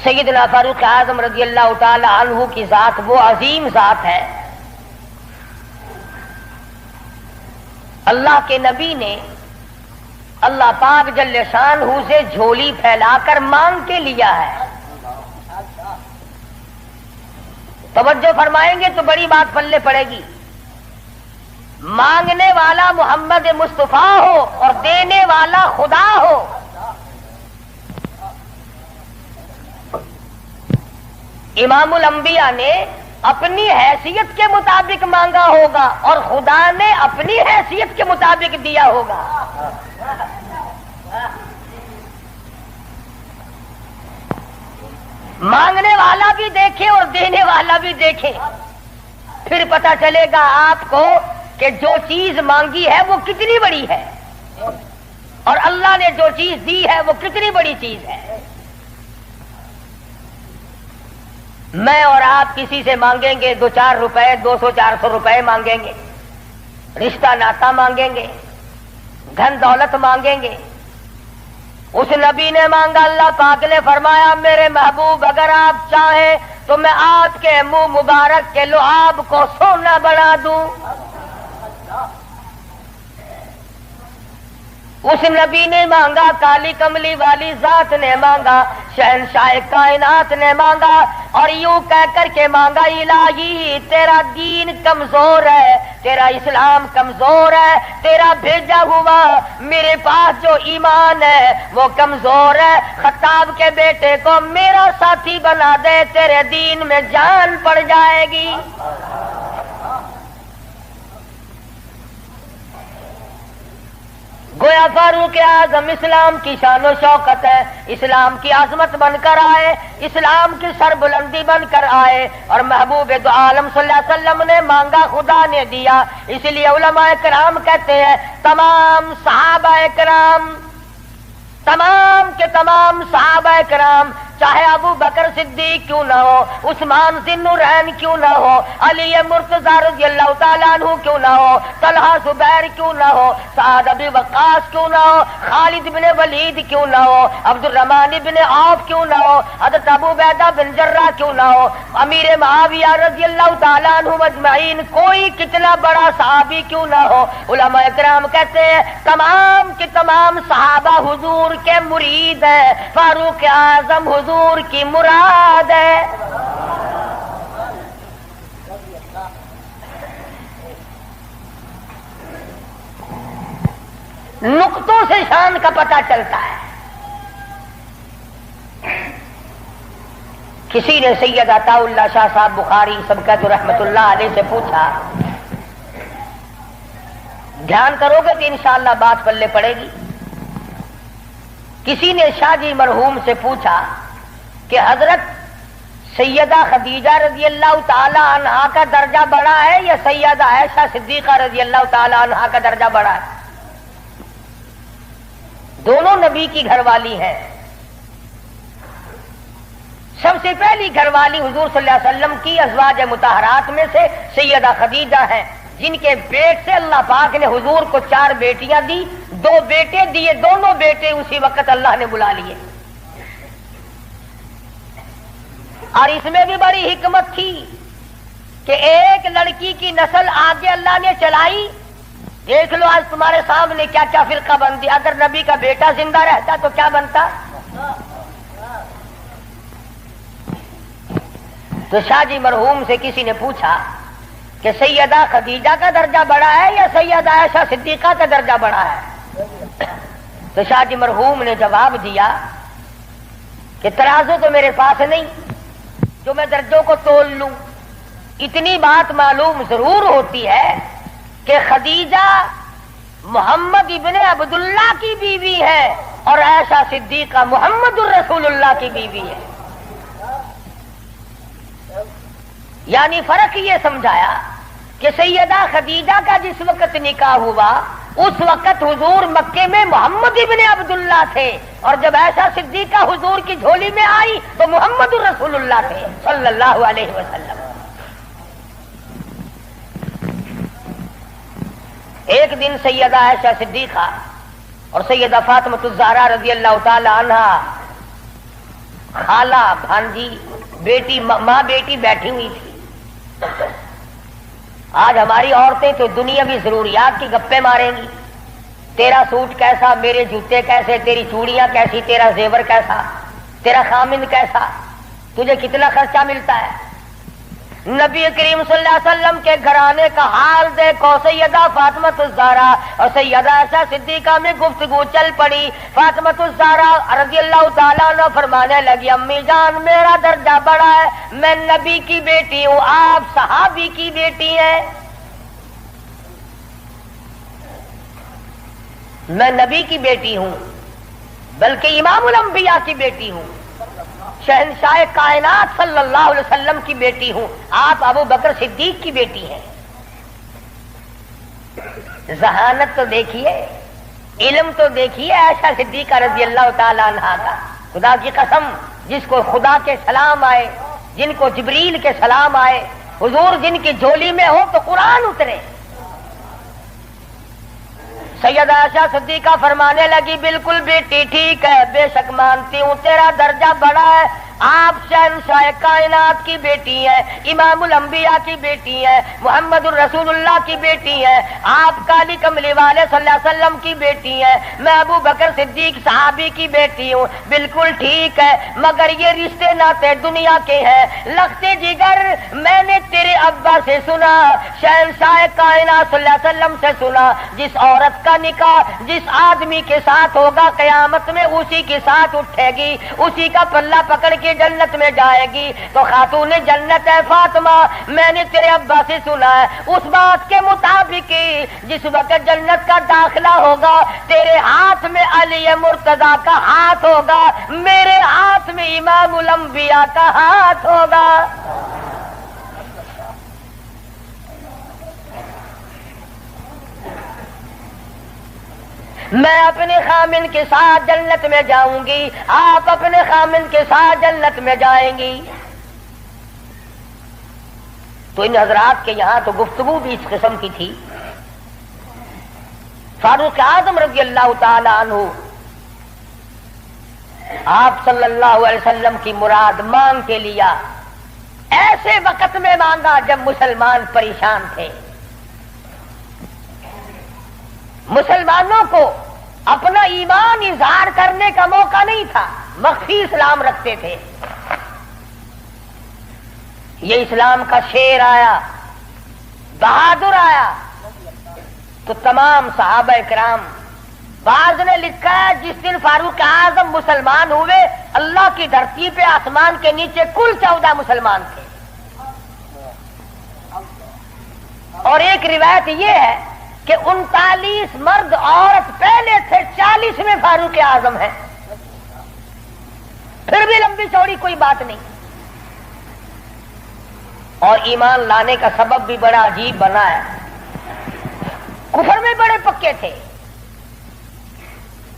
سیدنا فاروق اعظم رضی اللہ تعالی عنہ کی ذات وہ عظیم ذات ہے، اللہ کے نبی نے اللہ پاک جل شانہ سے جھولی پھیلا کر مانگ کے لیا ہے۔ توجہ فرمائیں گے تو بڑی بات پلے پڑے گی۔ مانگنے والا محمد مصطفیٰ ہو اور دینے والا خدا ہو، امام الانبیاء نے اپنی حیثیت کے مطابق مانگا ہوگا اور خدا نے اپنی حیثیت کے مطابق دیا ہوگا۔ مانگنے والا بھی دیکھے اور دینے والا بھی دیکھے، پھر پتہ چلے گا آپ کو کہ جو چیز مانگی ہے وہ کتنی بڑی ہے اور اللہ نے جو چیز دی ہے وہ کتنی بڑی چیز ہے۔ میں اور آپ کسی سے مانگیں گے 2-4 روپے، 200-400 روپے مانگیں گے، رشتہ ناتا مانگیں گے، دھن دولت مانگیں گے۔ اس نبی نے مانگا، اللہ پاک نے فرمایا میرے محبوب اگر آپ چاہیں تو میں آپ کے منہ مبارک کے لعاب کو سونا بنا دوں۔ اس نبی نے مانگا، کالی کملی والی ذات نے مانگا، شہنشاہ کائنات نے مانگا، اور یوں کہہ کر کے مانگا الہی تیرا دین کمزور ہے، تیرا اسلام کمزور ہے، تیرا بھیجا ہوا میرے پاس جو ایمان ہے وہ کمزور ہے، خطاب کے بیٹے کو میرا ساتھی بنا دے، تیرے دین میں جان پڑ جائے گی۔ گویا فاروق اعظم اسلام کی شان و شوکت ہے، اسلام کی عظمت بن کر آئے، اسلام کی سربلندی بن کر آئے، اور محبوب دو عالم صلی اللہ علیہ وسلم نے مانگا، خدا نے دیا۔ اس لیے علماء کرام کہتے ہیں تمام صحابہ کرام، تمام کے تمام صحابہ کرام، چاہے ابو بکر صدیق کیوں نہ ہو، عثمان ذی النورین کیوں نہ ہو، علی مرتضی رضی اللہ تعالیٰ عنہ کیوں نہ ہو، طلحہ زبیر کیوں نہ ہو، سعد ابی وقاص کیوں نہ ہو، خالد بن ولید کیوں نہ ہو، عبد الرحمن بن عوف کیوں نہ ہو، حضرت ابو عبیدہ بن جراح کیوں نہ ہو، امیر معاویہ رضی اللہ تعالیٰ عنہ اجمعین، کوئی کتنا بڑا صحابی کیوں نہ ہو، علماء کرام کہتے ہیں تمام کے تمام صحابہ حضور کے مرید ہیں، فاروق اعظم حضور کی مراد ہے۔ نقطوں سے شان کا پتہ چلتا ہے۔ کسی نے سید عطا اللہ شاہ صاحب بخاری سبقت رحمت اللہ علیہ سے پوچھا، دھیان کرو گے تو انشاءاللہ بات پلے پڑے گی۔ کسی نے شاہ جی مرحوم سے پوچھا کہ حضرت سیدہ خدیجہ رضی اللہ تعالی عنہا کا درجہ بڑا ہے یا سیدہ عائشہ صدیقہ رضی اللہ تعالی عنہا کا درجہ بڑا ہے؟ دونوں نبی کی گھر والی ہیں۔ سب سے پہلی گھر والی حضور صلی اللہ علیہ وسلم کی ازواج مطہرات میں سے سیدہ خدیجہ ہیں، جن کے پیٹ سے اللہ پاک نے حضور کو 4 بیٹیاں دی، 2 بیٹے دیے، دونوں بیٹے اسی وقت اللہ نے بلا لیے۔ اور اس میں بھی بڑی حکمت تھی کہ ایک لڑکی کی نسل آگے اللہ نے چلائی۔ دیکھ لو آج تمہارے سامنے کیا کیا فرقہ بندی، اگر نبی کا بیٹا زندہ رہتا تو کیا بنتا۔ تو شاہ جی مرحوم سے کسی نے پوچھا کہ سیدہ خدیجہ کا درجہ بڑا ہے یا سیدہ عائشہ صدیقہ کا درجہ بڑا ہے؟ تو شاہ جی مرحوم نے جواب دیا کہ ترازو تو میرے پاس نہیں جو میں درجوں کو تول لوں، اتنی بات معلوم ضرور ہوتی ہے کہ خدیجہ محمد ابن عبداللہ کی بیوی ہے اور عائشہ صدیقہ محمد الرسول اللہ کی بیوی ہے۔ یعنی فرق یہ سمجھایا کہ سیدہ خدیجہ کا جس وقت نکاح ہوا اس وقت حضور مکے میں محمد ابن عبداللہ تھے، اور جب عائشہ صدیقہ حضور کی جھولی میں آئی تو محمد الرسول اللہ تھے صلی اللہ علیہ وسلم۔ ایک دن سیدہ عائشہ صدیقہ اور سیدہ فاطمہ الزہرا رضی اللہ تعالی عنہا خالہ بھانجی بیٹی ماں بیٹی بیٹھی ہوئی تھی. آج ہماری عورتیں تو دنیاوی ضروریات کی گپیں ماریں گی. تیرا سوٹ کیسا، میرے جوتے کیسے، تیری چوڑیاں کیسی، تیرا زیور کیسا، تیرا خامند کیسا، تجھے کتنا خرچہ ملتا ہے. نبی کریم صلی اللہ علیہ وسلم کے گھرانے کا حال دیکھو. سیدہ فاطمہ الزہرا اور سیدہ عائشہ صدیقہ میں گفتگو چل پڑی. فاطمہ الزہرا رضی اللہ تعالیٰ عنہ فرمانے لگی امی جان میرا درجہ بڑا ہے، میں نبی کی بیٹی ہوں، آپ صحابی کی بیٹی ہیں. میں نبی کی بیٹی ہوں بلکہ امام الانبیاء کی بیٹی ہوں، شہنشاہ کائنات صلی اللہ علیہ وسلم کی بیٹی ہوں، آپ ابو بکر صدیق کی بیٹی ہیں. ذہانت تو دیکھیے، علم تو دیکھیے عائشہ صدیقہ رضی اللہ تعالی عنہا کا. خدا کی قسم جس کو خدا کے سلام آئے، جن کو جبریل کے سلام آئے، حضور جن کی جھولی میں ہو تو قرآن اترے. سیدہ عائشہ صدیقہ فرمانے لگی بالکل بیٹی ٹھیک ہے، بے شک مانتی ہوں تیرا درجہ بڑا ہے، آپ شہنشاہ کائنات کی بیٹی ہیں، امام الانبیاء کی بیٹی ہیں، محمد الرسول اللہ کی بیٹی ہیں، آپ کالی کملی والے صلی اللہ علیہ وسلم کی بیٹی ہیں، میں ابو بکر صدیق صحابی کی بیٹی ہوں. بالکل ٹھیک ہے، مگر یہ رشتے ناتے دنیا کے ہیں. لختے جگر میں نے تیرے ابا سے سنا، شہنشاہ کائنات صلی اللہ علیہ وسلم سے سنا، جس عورت کا نکاح جس آدمی کے ساتھ ہوگا قیامت میں اسی کے ساتھ اٹھے گی، اسی کا پلہ پکڑ کے جنت میں جائے گی. تو خاتون جنت ہے فاطمہ. میں نے تیرے ابا سے سنا ہے اس بات کے مطابق جس وقت جنت کا داخلہ ہوگا تیرے ہاتھ میں علی مرتضیٰ کا ہاتھ ہوگا، میرے ہاتھ میں امام الانبیاء کا ہاتھ ہوگا. میں اپنے خامن کے ساتھ جنت میں جاؤں گی، آپ اپنے خامن کے ساتھ جنت میں جائیں گی. تو ان حضرات کے یہاں تو گفتگو بھی اس قسم کی تھی. فاروق اعظم رضی اللہ تعالی عنہ آپ صلی اللہ علیہ وسلم کی مراد مانگ کے لیا. ایسے وقت میں مانگا جب مسلمان پریشان تھے. مسلمانوں کو اپنا ایمان اظہار کرنے کا موقع نہیں تھا، مخفی اسلام رکھتے تھے. یہ اسلام کا شیر آیا، بہادر آیا تو تمام صحابہ کرام. بعض نے لکھا ہے جس دن فاروق اعظم مسلمان ہوئے اللہ کی دھرتی پہ آسمان کے نیچے کل 14 مسلمان تھے. اور ایک روایت یہ ہے کہ 39 مرد عورت پہلے تھے، 40 میں فاروق اعظم ہے. پھر بھی لمبی چوڑی کوئی بات نہیں. اور ایمان لانے کا سبب بھی بڑا عجیب بنا ہے. کفر میں بڑے پکے تھے.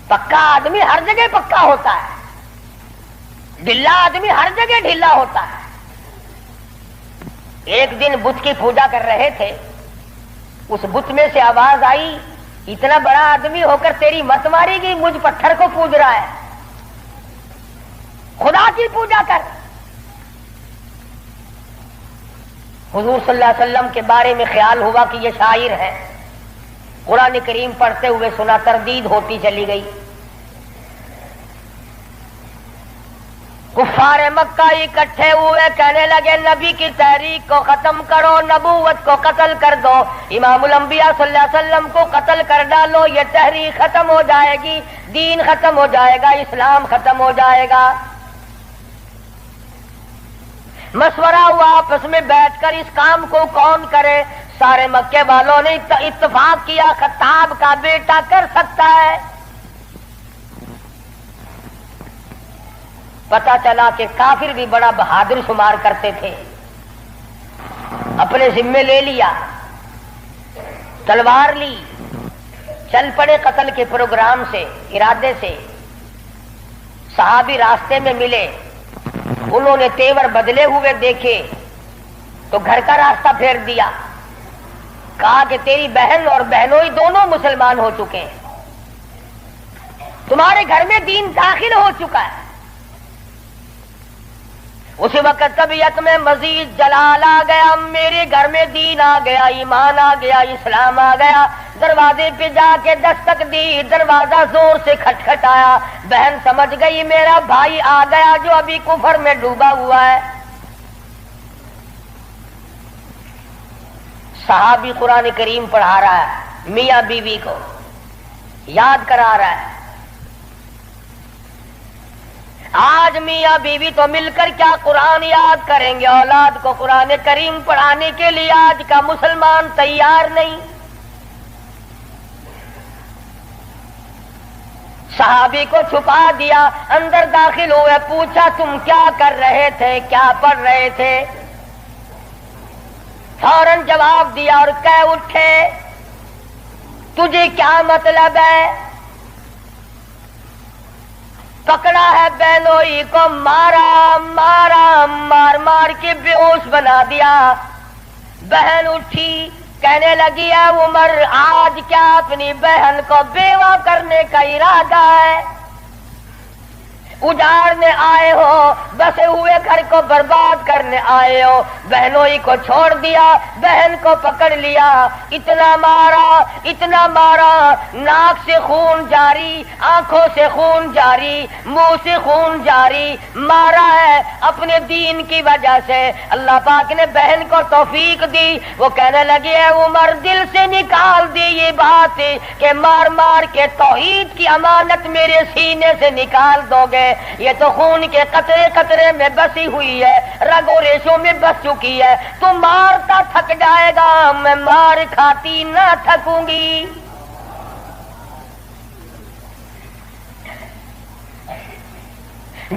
پکا آدمی ہر جگہ پکا ہوتا ہے، ڈھلا آدمی ہر جگہ ڈھلا ہوتا ہے. ایک دن بت کی پوجا کر رہے تھے، اس بت میں سے آواز آئی اتنا بڑا آدمی ہو کر تیری مت ماری گئی، مجھ پتھر کو پوج رہا ہے، خدا کی پوجا کر. حضور صلی اللہ علیہ وسلم کے بارے میں خیال ہوا کہ یہ شاعر ہے. قرآن کریم پڑھتے ہوئے سنا، تردید ہوتی چلی گئی. کفار مکہ اکٹھے ہوئے، کہنے لگے نبی کی تحریک کو ختم کرو، نبوت کو قتل کر دو، امام الانبیاء صلی اللہ علیہ وسلم کو قتل کر ڈالو، یہ تحریک ختم ہو جائے گی، دین ختم ہو جائے گا، اسلام ختم ہو جائے گا. مشورہ ہوا آپس میں بیٹھ کر اس کام کو کون کرے. سارے مکے والوں نے اتفاق کیا خطاب کا بیٹا کر سکتا ہے. پتا چلا کہ کافر بھی بڑا بہادر شمار کرتے تھے. اپنے ذمے لے لیا، تلوار لی، چل پڑے قتل کے پروگرام سے، ارادے سے. صحابی راستے میں ملے، انہوں نے تیور بدلے ہوئے دیکھے تو گھر کا راستہ پھیر دیا. کہا کہ تیری بہن اور بہنوئی دونوں مسلمان ہو چکے ہیں، تمہارے گھر میں دین داخل ہو چکا ہے. اس وقت طبیعت میں مزید جلال آ گیا، میرے گھر میں دین آ گیا، ایمان آ گیا، اسلام آ گیا۔ دروازے پہ جا کے دستک دی، دروازہ زور سے کھٹکھٹایا، بہن سمجھ گئی میرا بھائی آ گیا جو ابھی کفر میں ڈوبا ہوا ہے۔ صحابی قرآن کریم پڑھا رہا ہے، میاں بیوی کو یاد کرا رہا ہے۔ آج میاں بیوی تو مل کر کیا قرآن یاد کریں گے، اولاد کو قرآن کریم پڑھانے کے لیے آج کا مسلمان تیار نہیں۔ صحابی کو چھپا دیا، اندر داخل ہوئے، پوچھا تم کیا کر رہے تھے، کیا پڑھ رہے تھے؟ فوراً جواب دیا اور کہہ اٹھے تجھے کیا مطلب ہے؟ پکڑا ہے بہنوئی کو، مارا مار مار کے بے ہوش بنا دیا۔ بہن اٹھی کہنے لگی ہے عمر آج کیا اپنی بہن کو بیوہ کرنے کا ارادہ ہے؟ اجاڑنے آئے ہو، بسے ہوئے گھر کو برباد کرنے آئے ہو۔ بہنوئی کو چھوڑ دیا، بہن کو پکڑ لیا، اتنا مارا، ناک سے خون جاری، آنکھوں سے خون جاری، منہ سے خون جاری، مارا ہے اپنے دین کی وجہ سے۔ اللہ پاک نے بہن کو توفیق دی، وہ کہنے لگی ہے عمر دل سے نکال دی یہ بات کہ مار مار کے توحید کی امانت میرے سینے سے نکال دو گے، یہ تو خون کے قطرے قطرے میں بسی ہوئی ہے، رگ و ریشوں میں بس چکی ہے، تو مارتا تھک جائے گا، میں مار کھاتی نہ تھکوں گی۔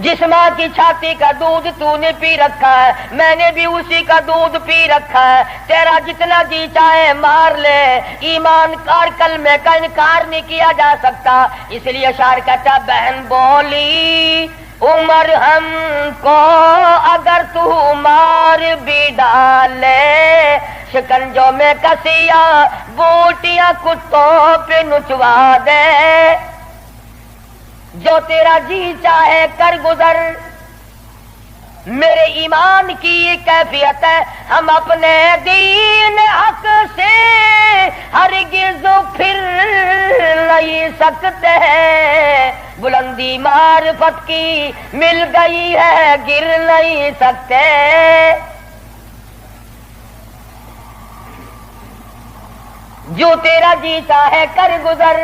جس ماں کی چھاتی کا دودھ تو نے پی رکھا ہے، میں نے بھی اسی کا دودھ پی رکھا ہے، تیرا جتنا جی چاہے مار لے، ایمان کار کلمے کا انکار نہیں کیا جا سکتا۔ اس لیے اشعار کہتا بہن بولی عمر ہم کو اگر تو مار بھی ڈالے، شکنجوں میں کسیاں بوٹیاں کتوں پہ نچوا دے، جو تیرا جی چاہے کر گزر۔ میرے ایمان کی یہ کیفیت ہے، ہم اپنے دین حق سے ہرگز پھر نہیں سکتے ہیں، بلندی معرفت کی مل گئی ہے گر نہیں سکتے۔ جو تیرا جی چاہے کر گزر،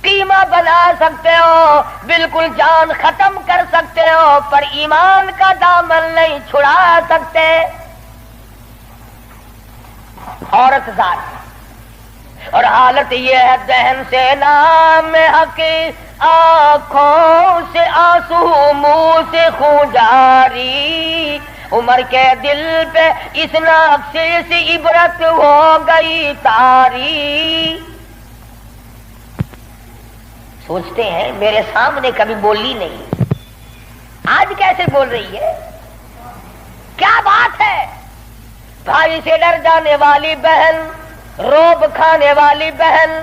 قیمہ بنا سکتے ہو، بالکل جان ختم کر سکتے ہو، پر ایمان کا دامن نہیں چھڑا سکتے۔ عورت ذات اور حالت یہ ہے دہن سے نام حق، آنکھوں سے آنسو منہ سے خون جاری، عمر کے دل پہ اس نقشے سے عبرت ہو گئی تاری۔ سوچتے ہیں میرے سامنے کبھی بولی نہیں، آج کیسے بول رہی ہے، کیا بات ہے؟ بھائی سے ڈر جانے والی بہن، روب کھانے والی بہن،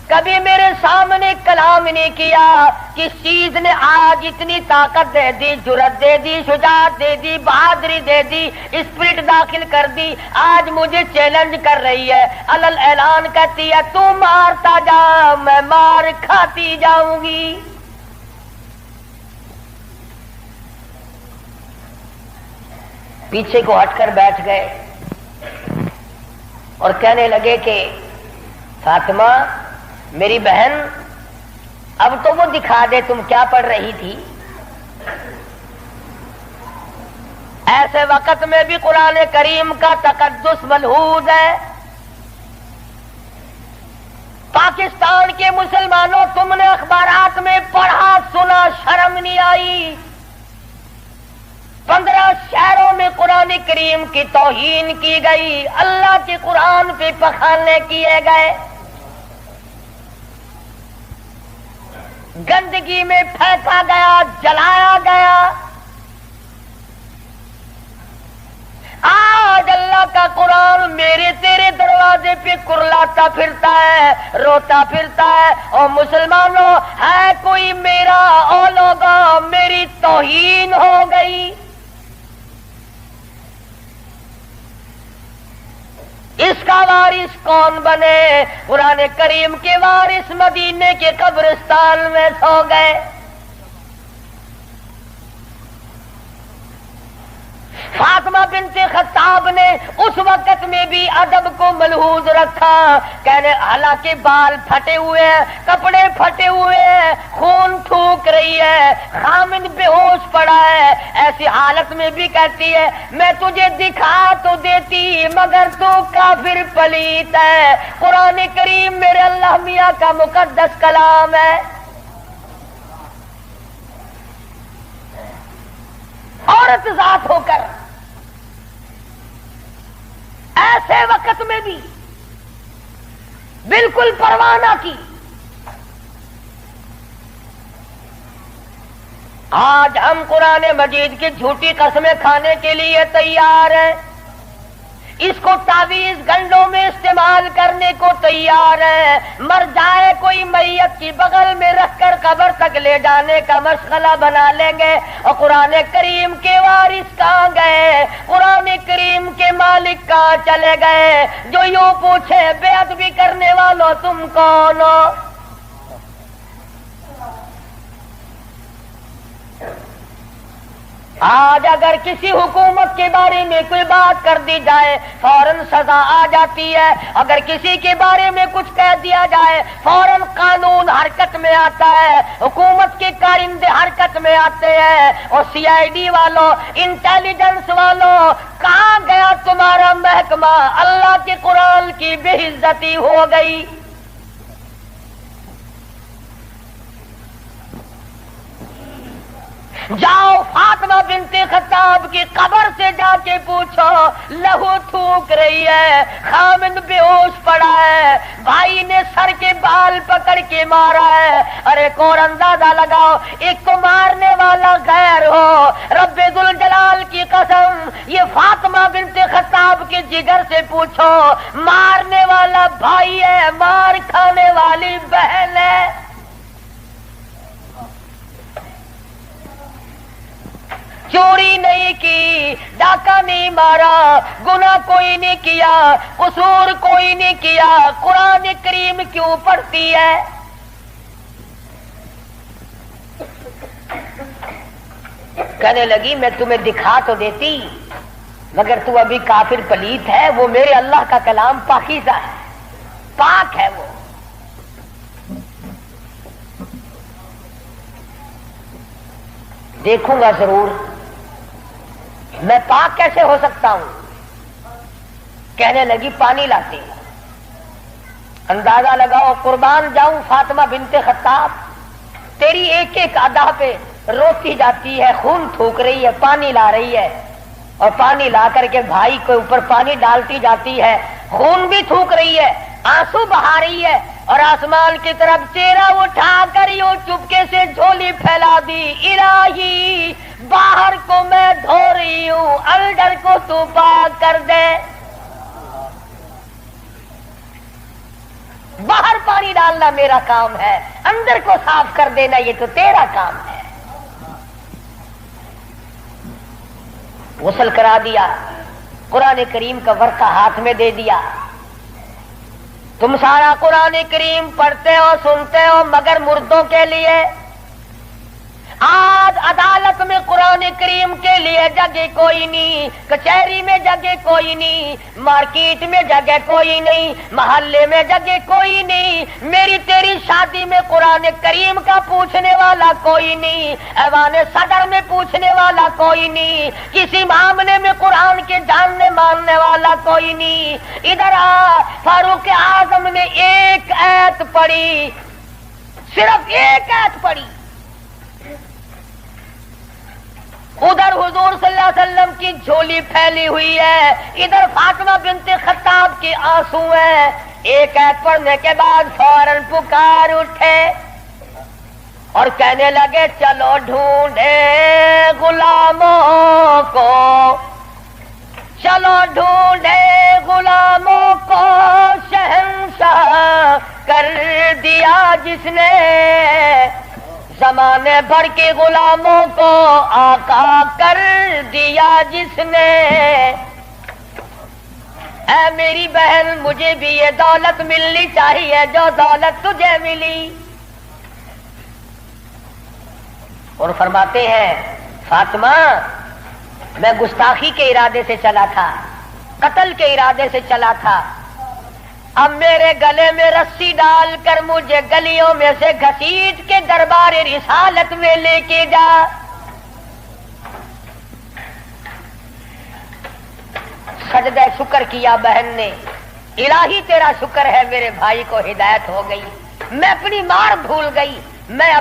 کبھی میرے سامنے کلام نہیں کیا۔ کس چیز نے آج اتنی طاقت دے دی، جرأت دے دی، شجاعت دے دی، بہادری دے دی، اسپرٹ داخل کر دی، آج مجھے چیلنج کر رہی ہے، علل اعلان کہتی ہے تو مارتا جا میں مار کھاتی جاؤں گی۔ پیچھے کو ہٹ کر بیٹھ گئے اور کہنے لگے کہ فاطمہ میری بہن اب تو وہ دکھا دے تم کیا پڑھ رہی تھی۔ ایسے وقت میں بھی قرآن کریم کا تقدس ملحوظ ہے۔ پاکستان کے مسلمانوں تم نے اخبارات میں پڑھا سنا، شرم نہیں آئی؟ 15 شہروں میں قرآن کریم کی توہین کی گئی، اللہ کے قرآن پہ پخانے کیے گئے، گندگی میں پھینکا گیا، جلایا گیا۔ آج اللہ کا قرآن میرے تیرے دروازے پہ کرلاتا پھرتا ہے، روتا پھرتا ہے، اور مسلمانوں ہے کوئی میرا، او لوگوں میری توہین ہو گئی۔ وارث کون بنے؟ قرآن کریم کے وارث مدینے کے قبرستان میں سو گئے۔ فاطمہ بنت خطاب نے اس وقت میں بھی ادب کو ملحوظ رکھا، کہنے حالانکہ بال پھٹے ہوئے ہیں، کپڑے پھٹے ہوئے ہیں، خون تھوک رہی ہے، خامد بے ہوش پڑا ہے، ایسی حالت میں بھی کہتی ہے میں تجھے دکھا تو دیتی مگر تو کافر پلیت ہے۔ قرآن کریم میرے اللہ میاں کا مقدس کلام ہے۔ عورت ذات ہو کر ایسے وقت میں بھی بالکل پرواہ نہ کی۔ آج ہم قرآن مجید کی جھوٹی قسمیں کھانے کے لیے تیار ہیں، اس کو تعویذ گنڈوں میں استعمال کرنے کو تیار ہے، مر جائے کوئی میت کی بغل میں رکھ کر قبر تک لے جانے کا مشغلہ بنا لیں گے۔ اور قرآن کریم کے وارث کہاں گئے؟ قرآن کریم کے مالک کہاں چلے گئے جو یوں پوچھے بے ادبی کرنے والوں تم کون ہو؟ آج اگر کسی حکومت کے بارے میں کوئی بات کر دی جائے فوراً سزا آ جاتی ہے، اگر کسی کے بارے میں کچھ کہہ دیا جائے فوراً قانون حرکت میں آتا ہے، حکومت کے کارندے حرکت میں آتے ہیں۔ اور سی آئی ڈی والوں، انٹیلیجنس والوں، کہاں گیا تمہارا محکمہ؟ اللہ کے قرآن کی بے عزتی ہو گئی۔ جاؤ فاطمہ بنت خطاب کی قبر سے جا کے پوچھو، لہو تھوک رہی ہے، خامد بے ہوش پڑا ہے، بھائی نے سر کے بال پکڑ کے مارا ہے۔ ارے کون اندازہ لگاؤ، ایک کو مارنے والا غیر ہو، رب ذوالجلال کی قسم یہ فاطمہ بنت خطاب کے جگر سے پوچھو، مارنے والا بھائی ہے، مار کھانے والی بہن ہے۔ چوری نہیں کی، ڈاکہ نہیں مارا، گناہ کوئی نہیں کیا، قصور کوئی نہیں کیا، قرآن کریم کیوں پڑھتی ہے؟ کہنے لگی میں تمہیں دکھا تو دیتی مگر تو ابھی کافر پلیت ہے، وہ میرے اللہ کا کلام پاکیزہ ہے، پاک ہے، وہ دیکھوں گا ضرور، میں پاک کیسے ہو سکتا ہوں؟ کہنے لگی پانی لاتی ہوں۔ اندازہ لگاؤ، قربان جاؤں فاطمہ بنت خطاب، تیری ایک ایک ادا پہ روتی جاتی ہے، خون تھوک رہی ہے، پانی لا رہی ہے، اور پانی لا کر کے بھائی کے اوپر پانی ڈالتی جاتی ہے، خون بھی تھوک رہی ہے، آنسو بہا رہی ہے، اور آسمان کی طرف چہرہ اٹھا کر یوں چپکے سے جھولی پھیلا دی، الہی باہر کو میں دھو رہی ہوں، اندر کو تو پاک کر دے۔ باہر پانی ڈالنا میرا کام ہے، اندر کو صاف کر دینا یہ تو تیرا کام ہے۔ غسل کرا دیا، قرآن کریم کا ورقہ ہاتھ میں دے دیا، تم سارا قرآن کریم پڑھتے ہو سنتے ہو مگر مردوں کے لیے۔ آج عدالت میں قرآن کریم کے لیے جگہ کوئی نہیں، کچہری میں جگہ کوئی نہیں، مارکیٹ میں جگہ کوئی نہیں، محلے میں جگہ کوئی نہیں، میری تیری شادی میں قرآن کریم کا پوچھنے والا کوئی نہیں، ایوان صدر میں پوچھنے والا کوئی نہیں، کسی معاملے میں قرآن کے جاننے ماننے والا کوئی نہیں۔ ادھر فاروق اعظم نے ایک آیت پڑھی، صرف ایک آیت پڑھی، ادھر حضور صلی اللہ علیہ وسلم کی جھولی پھیلی ہوئی ہے، ادھر فاطمہ بنت خطاب کے آنسو ہیں۔ ایک آیت پڑھنے کے بعد فوراً پکار اٹھے اور کہنے لگے چلو ڈھونڈے غلاموں کو، چلو ڈھونڈے غلاموں کو، شہنشاہ کر دیا جس نے، زمانے بھر کے غلاموں کو آقا کر دیا جس نے۔ اے میری بہن مجھے بھی یہ دولت ملنی چاہیے جو دولت تجھے ملی. اور فرماتے ہیں فاطمہ میں گستاخی کے ارادے سے چلا تھا، قتل کے ارادے سے چلا تھا، اب میرے گلے میں رسی ڈال کر مجھے گلیوں میں سے گھسیٹ کے دربار رسالت میں لے کے جا. سجدہ شکر کیا بہن نے، الہی تیرا شکر ہے میرے بھائی کو ہدایت ہو گئی، میں اپنی مار بھول گئی، میں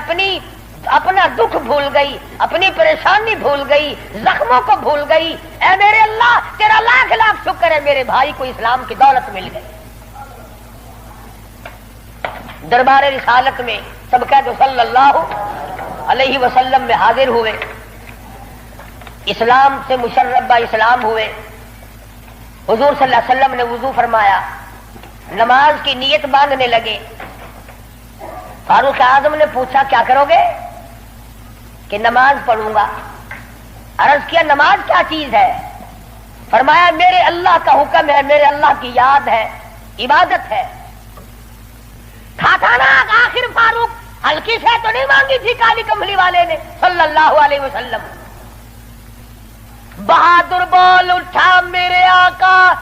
اپنا دکھ بھول گئی، اپنی پریشانی بھول گئی، زخموں کو بھول گئی. اے میرے اللہ تیرا لاکھ لاکھ شکر ہے میرے بھائی کو اسلام کی دولت مل گئی. دربار رسالت میں سب کہہ دو صلی اللہ علیہ وسلم میں حاضر ہوئے، اسلام سے مشرب اسلام ہوئے. حضور صلی اللہ علیہ وسلم نے وضو فرمایا، نماز کی نیت باندھنے لگے. فاروق اعظم نے پوچھا کیا کرو گے؟ کہ نماز پڑھوں گا. عرض کیا نماز کیا چیز ہے؟ فرمایا میرے اللہ کا حکم ہے، میرے اللہ کی یاد ہے، عبادت ہے. تھا نا آخر فاروق ہلکی سے تو نہیں مانگی تھی کالی کملی والے نے صلی اللہ علیہ وسلم. بہادر بول اٹھا میرے آقا،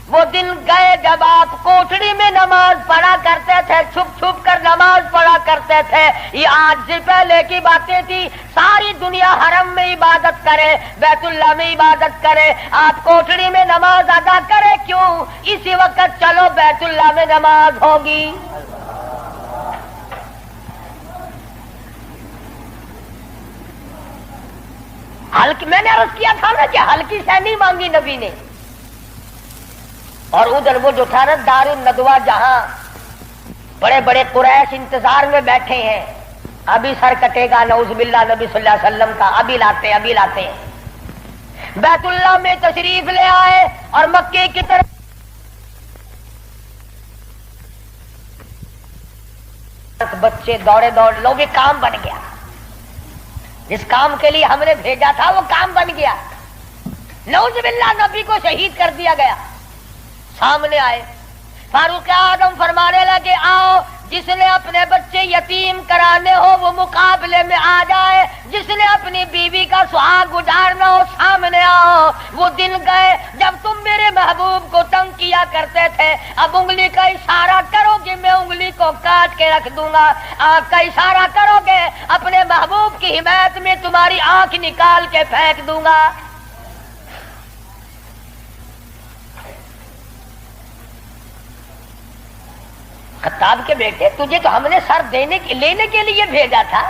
وہ دن گئے جب آپ کوٹڑی میں نماز پڑھا کرتے تھے، چھپ چھپ کر نماز پڑھا کرتے تھے. یہ آج سے پہلے کی باتیں تھی. ساری دنیا حرم میں عبادت کرے، بیت اللہ میں عبادت کرے، آپ کوٹڑی میں نماز ادا کرے کیوں؟ اسی وقت چلو بیت اللہ میں نماز ہوگی. میں نے عرض کیا تھا نا کہ ہلکی سے نہیں مانگی نبی نے. اور ادھر وہ جو تھا نا دار الندوہ، جہاں بڑے بڑے قریش انتظار میں بیٹھے ہیں، ابھی سر کٹے گا نعوذ باللہ نبی صلی اللہ علیہ وسلم کا، ابھی لاتے ہیں. بیت اللہ میں تشریف لے آئے اور مکے کی طرف بچے دوڑے لو بھی کام بن گیا. جس کام کے لیے ہم نے بھیجا تھا وہ کام بن گیا. نعوذ باللہ نبی کو شہید کر دیا گیا. سامنے آئے فاروق اعظم فرمانے لگے آؤ، جس نے اپنے بچے یتیم کرانے ہو وہ مقابلے میں آ جائے، جس نے اپنی بیوی کا سہاگ گزارنا ہو سامنے آؤ. وہ دن گئے جب تم میرے محبوب کو تنگ کیا کرتے تھے. اب انگلی کا اشارہ کرو گے میں انگلی کو کاٹ کے رکھ دوں گا. آنکھ کا اشارہ کرو گے اپنے محبوب کی حمایت میں تمہاری آنکھ نکال کے پھینک دوں گا. خطاب کے بیٹے تجھے تو ہم نے سر لینے کے لیے بھیجا تھا.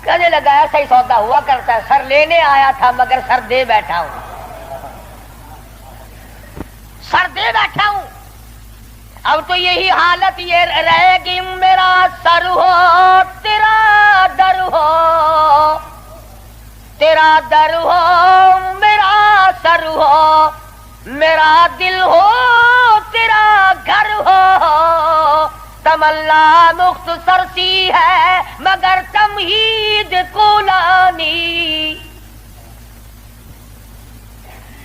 کہنے لگا ایسا ہی سودا ہوا کرتا ہے، سر لینے آیا تھا مگر سر دے بیٹھا ہوں. سر دے بیٹھا ہوں. اب تو یہی حالت یہ رہے گی، میرا سر ہو تیرا در ہو، تیرا در ہو میرا سر ہو، میرا دل ہو تیرا گھر ہو. تمنا مختصر سی ہے مگر تمہید کولانی.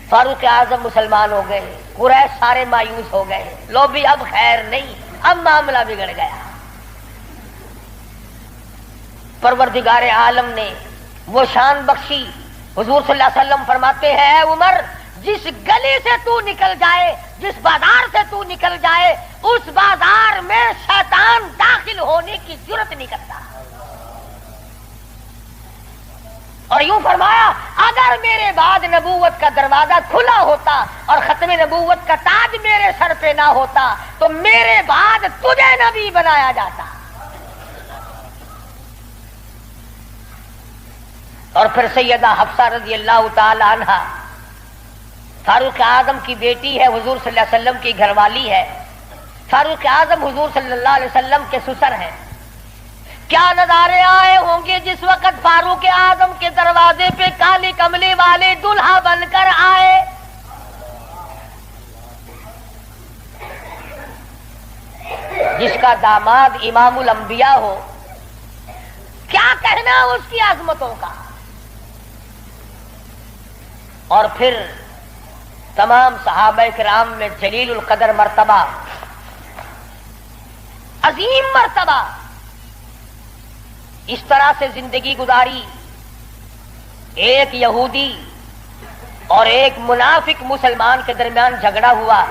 فاروق اعظم مسلمان ہو گئے، قریش سارے مایوس ہو گئے. لو بھی اب خیر نہیں، اب معاملہ بگڑ گیا. پروردگار عالم نے وہ شان بخشی. حضور صلی اللہ علیہ وسلم فرماتے ہیں اے عمر، جس گلی سے تو نکل جائے، جس بازار سے تو نکل جائے، اس بازار میں شیطان داخل ہونے کی جرت نہیں کرتا. اور یوں فرمایا اگر میرے بعد نبوت کا دروازہ کھلا ہوتا اور ختم نبوت کا تاج میرے سر پہ نہ ہوتا تو میرے بعد تجھے نبی بنایا جاتا. اور پھر سیدہ حفصہ رضی اللہ تعالی عنہا فاروق اعظم کی بیٹی ہے، حضور صلی اللہ علیہ وسلم کی گھر والی ہے. فاروق اعظم حضور صلی اللہ علیہ وسلم کے سسر ہیں. کیا نظارے آئے ہوں گے جس وقت فاروق اعظم کے دروازے پہ کالی کملی والے دلہا بن کر آئے. جس کا داماد امام الانبیاء ہو، کیا کہنا اس کی عظمتوں کا. اور پھر تمام صحابہ کرام میں جلیل القدر مرتبہ، عظیم مرتبہ، اس طرح سے زندگی گزاری. ایک یہودی اور ایک منافق مسلمان کے درمیان جھگڑا ہوا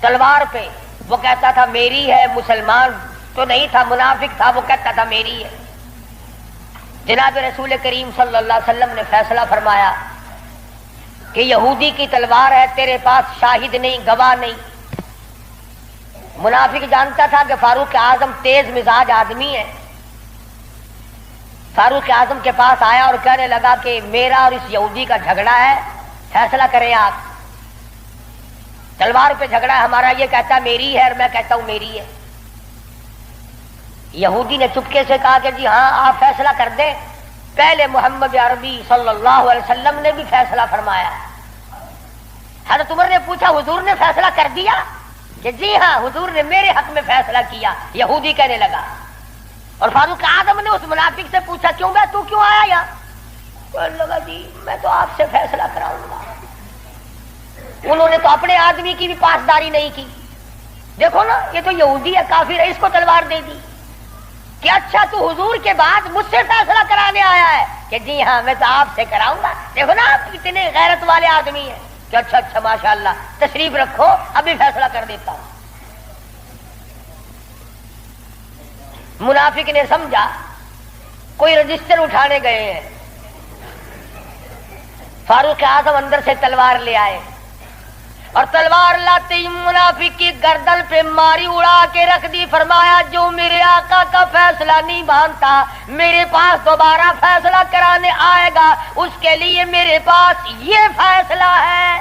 تلوار پہ. وہ کہتا تھا میری ہے، مسلمان تو نہیں تھا، منافق تھا، وہ کہتا تھا میری ہے. جناب رسول کریم صلی اللہ علیہ وسلم نے فیصلہ فرمایا کہ یہودی کی تلوار ہے، تیرے پاس شاہد نہیں، گواہ نہیں. منافق جانتا تھا کہ فاروق اعظم تیز مزاج آدمی ہے. فاروق اعظم کے پاس آیا اور کہنے لگا کہ میرا اور اس یہودی کا جھگڑا ہے، فیصلہ کریں آپ. تلوار پہ جھگڑا ہے ہمارا، یہ کہتا ہے میری ہے اور میں کہتا ہوں میری ہے. یہودی نے چپکے سے کہا کہ جی ہاں آپ فیصلہ کر دیں. پہلے محمد عربی صلی اللہ علیہ وسلم نے بھی فیصلہ فرمایا. حضرت عمر نے پوچھا حضور نے فیصلہ کر دیا؟ کہ جی ہاں حضور نے میرے حق میں فیصلہ کیا. یہودی کہنے لگا. اور فاروق اعظم نے اس منافق سے پوچھا کیوں بھائی تو کیوں آیا یہاں؟ کہنے لگا جی میں تو آپ سے فیصلہ کراؤں گا. انہوں نے تو اپنے آدمی کی بھی پاسداری نہیں کی. دیکھو نا یہ تو یہودی ہے، کافر ہے، اس کو تلوار دے دی کہ اچھا تو حضور کے بعد مجھ سے فیصلہ کرانے آیا ہے؟ کہ جی ہاں میں تو آپ سے کراؤں گا. دیکھو نا آپ کتنے غیرت والے آدمی ہیں. کہ اچھا اچھا ماشاءاللہ تشریف رکھو ابھی فیصلہ کر دیتا ہوں. منافق نے سمجھا کوئی رجسٹر اٹھانے گئے ہیں. فاروق اعظم اندر سے تلوار لے آئے اور تلوار لاتے ہی منافق کی گردن پہ ماری، اڑا کے رکھ دی. فرمایا جو میرے آقا کا فیصلہ نہیں مانتا میرے پاس دوبارہ فیصلہ کرانے آئے گا اس کے لیے میرے پاس یہ فیصلہ ہے.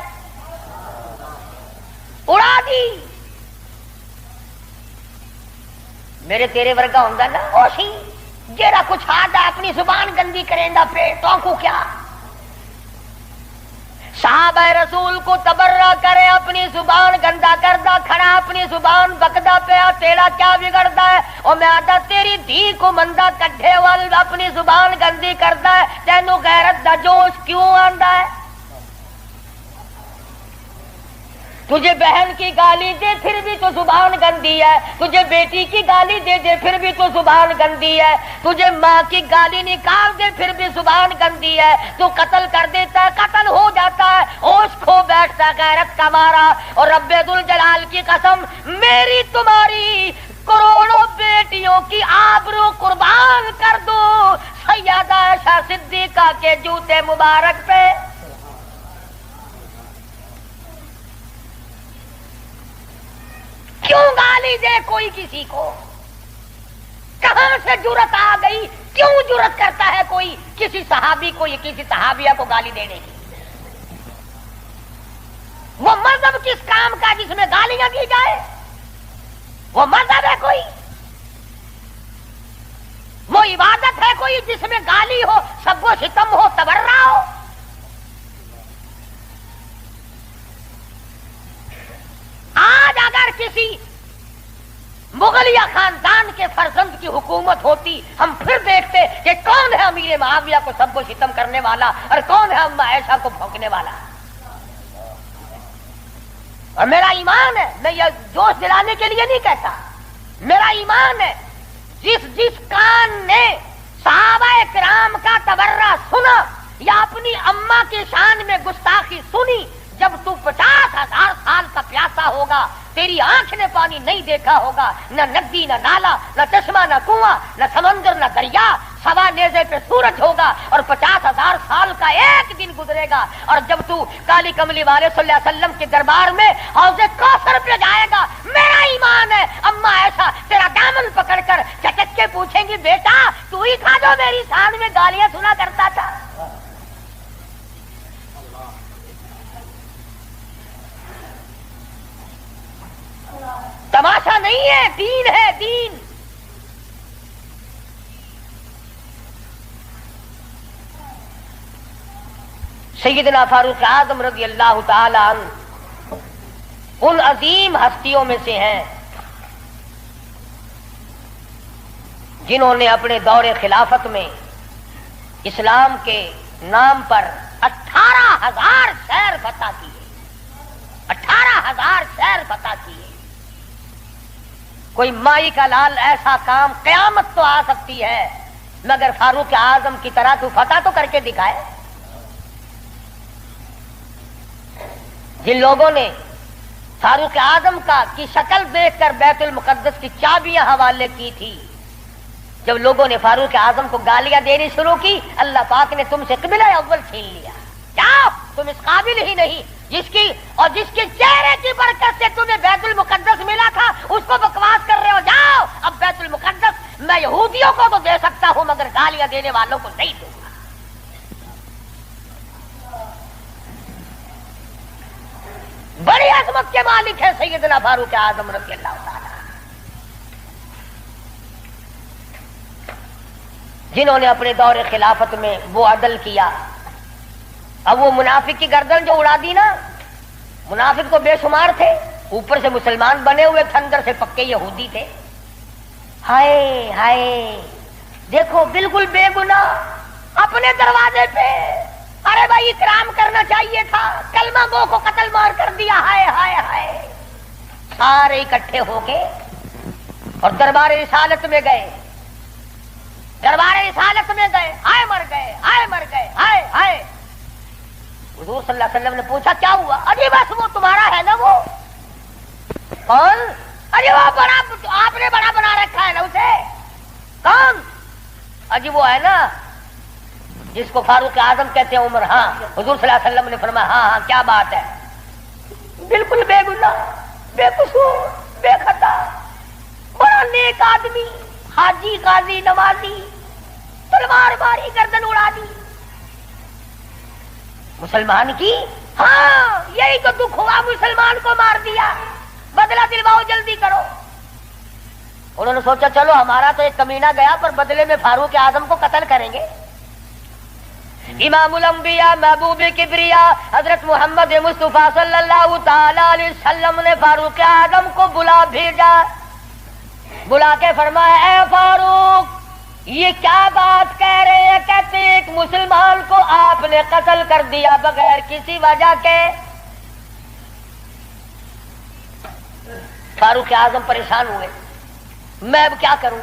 اڑا دی. میرے تیرے ورگا ہوندا نا اوشی جیڑا کچھ آدھا اپنی زبان گندی کریندا پہ تو کو کیا. صحابہ رسول کو تبرہ کرے اپنی زبان گندا کردہ کھڑا اپنی زبان بکدا پیا تیرا کیا بگڑتا ہے؟ اور میں آدھا تیری دھی کو مندہ کڈھے وال اپنی زبان گندی کردا ہے تینوں غیرت دا جوش کیوں آندا ہے؟ تجھے بہن کی گالی دے پھر بھی تو زبان گندی ہے، تجھے بیٹی کی گالی دے دے پھر بھی تو زبان گندی ہے، تجھے ماں کی گالی نکال دے پھر بھی زبان گندی ہے. تو قتل کر دیتا ہے، قتل ہو جاتا ہے، ہوش کھو بیٹھتا ہے غیرت کا مارا. اور رب ذوالجلال کی قسم میری تمہاری کروڑوں بیٹیوں کی آبرو قربان کر دو سیدہ عائشہ صدیقہ کے جوتے مبارک پہ. کیوں گالی دے کوئی کسی کو؟ کہاں سے جرت آ گئی؟ کیوں جرت کرتا ہے کوئی کسی صحابی کو یا کسی صحابیہ کو گالی دینے کی؟ وہ مذہب کس کام کا جس میں گالیاں دی جائے؟ وہ مذہب ہے کوئی؟ وہ عبادت ہے کوئی جس میں گالی ہو، سب و ستم ہو، تبرہ ہو؟ آج اگر کسی مغلیہ خاندان کے فرزند کی حکومت ہوتی ہم پھر دیکھتے کہ کون ہے امیر معاویہ کو سب کو ستم کرنے والا اور کون ہے اما عائشہ کو بھونکنے والا. اور میرا ایمان ہے، میں یہ جوش دلانے کے لیے نہیں کہتا، میرا ایمان ہے جس کان نے صحابہ کرام کا تبرہ سنا یا اپنی اما کی شان میں گستاخی سنی، جب تو 50,000 سال کا پیاسا ہوگا تیری آنکھ نے پانی نہیں دیکھا ہوگا، نہ ندی نہ نالا نہ چشمہ نہ کنواں نہ سمندر نہ دریا، سوا نیزے پہ سورج ہوگا اور 50,000 سال کا ایک دن گزرے گا. اور جب تو کالی کملی والے صلی اللہ علیہ وسلم کے دربار میں حوض کوثر پہ جائے گا، میرا ایمان ہے اما ایسا تیرا دامن پکڑ کر چٹک کے پوچھیں گی بیٹا تو ہی تھا جو میری شان میں گالیاں سنا کرتا تھا. تماشا نہیں ہے، دین ہے دین. سیدنا فاروق اعظم رضی اللہ تعالی عنہ ان عظیم ہستیوں میں سے ہیں جنہوں نے اپنے دور خلافت میں اسلام کے نام پر 18,000 شہر فتح کیے. فتح کیے. کوئی مائی کا لال ایسا کام قیامت تو آ سکتی ہے مگر فاروق اعظم کی طرح تو فتح تو کر کے دکھائے. جن لوگوں نے فاروق اعظم کی شکل دیکھ کر بیت المقدس کی چابیاں حوالے کی تھی، جب لوگوں نے فاروق اعظم کو گالیاں دینی شروع کی، اللہ پاک نے تم سے قبلہ اول چھین لیا. جاؤ، تم اس قابل ہی نہیں. جس کے چہرے کی برکت سے تمہیں بیت المقدس ملا تھا اس کو بکواس کر رہے ہو. جاؤ، اب بیت المقدس میں یہودیوں کو تو دے سکتا ہوں مگر گالیاں دینے والوں کو نہیں دوں گا. بڑی عظمت کے مالک ہے سیدنا فاروق اعظم رضی اللہ تعالی، جنہوں نے اپنے دور خلافت میں وہ عدل کیا. اب وہ منافق کی گردن جو اڑا دی نا، منافق تو بے شمار تھے، اوپر سے مسلمان بنے ہوئے تھے، اندر سے پکے یہودی تھے. ہائے ہائے، دیکھو بالکل بے گناہ اپنے دروازے پہ. ارے بھائی اکرام کرنا چاہیے تھا، کلمہ گو کو قتل مار کر دیا. ہائے ہائے ہائے. سارے اکٹھے ہو کے اور دربار رسالت میں گئے، دربار رسالت میں گئے. ہائے مر گئے، ہائے مر گئے، ہائے ہائے. حضور صلی اللہ علیہ وسلم نے پوچھا کیا ہوا؟ ارے بس وہ تمہارا ہے نا. وہ کون؟ ارے وہ بڑا، آپ نے بڑا بنا رکھا ہے نا اسے. کون؟ اجی وہ ہے نا جس کو فاروق اعظم کہتے ہیں، عمر. ہاں. حضور صلی اللہ علیہ وسلم نے فرمایا ہاں ہاں کیا بات ہے، بالکل بے گناہ، بے قصور، بے خطا، بڑا نیک آدمی، حاجی، قاضی، نمازی، تلوار ماری گردن اڑا دی. مسلمان کی، ہاں یہی تو دکھ ہوا، مسلمان کو مار دیا، بدلہ دلواؤ جلدی کرو. انہوں نے سوچا چلو ہمارا تو ایک کمینہ گیا پر بدلے میں فاروق اعظم کو قتل کریں گے. امام الانبیاء، محبوب کبریا حضرت محمد مصطفیٰ صلی اللہ تعالی علیہ وسلم نے فاروق اعظم کو بلا بھیجا. بلا کے فرمایا اے فاروق، یہ کیا بات کہہ رہے ہیں؟ کہتے ہیں ایک مسلمان کو آپ نے قتل کر دیا بغیر کسی وجہ کے. فاروق اعظم پریشان ہوئے، میں اب کیا کروں؟